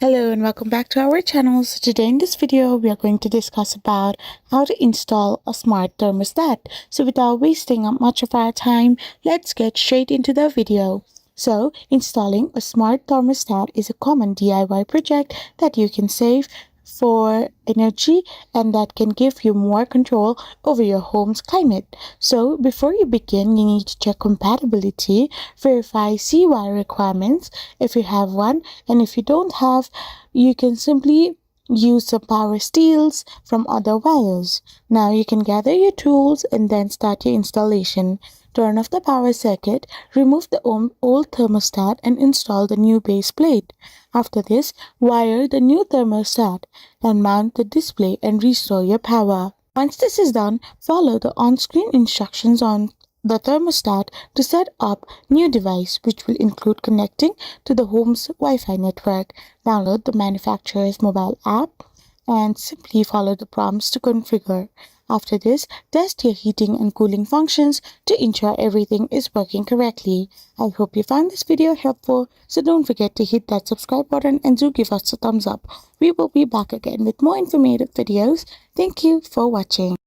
Hello and welcome back to our channel. So today in this video we are going to discuss about how to install a smart thermostat. So without wasting up much of our time, let's get straight into the video. So installing a smart thermostat is a common DIY project that you can save for energy and that can give you more control over your home's climate. So before you begin, you need to check compatibility, verify CY requirements if you have one, and if you don't have, you can simply use some power steels from other wires. Now you can gather your tools and then start your installation. Turn off the power circuit, remove the old thermostat and install the new base plate. After this, wire the new thermostat and mount the display and restore your power. Once this is done, follow the on-screen instructions on the thermostat to set up new device, which will include connecting to the home's Wi-Fi network. Download the manufacturer's mobile app and simply follow the prompts to configure. After this, test your heating and cooling functions to ensure everything is working correctly. I hope you found this video helpful, so don't forget to hit that subscribe button and do give us a thumbs up. We will be back again with more informative videos. Thank you for watching.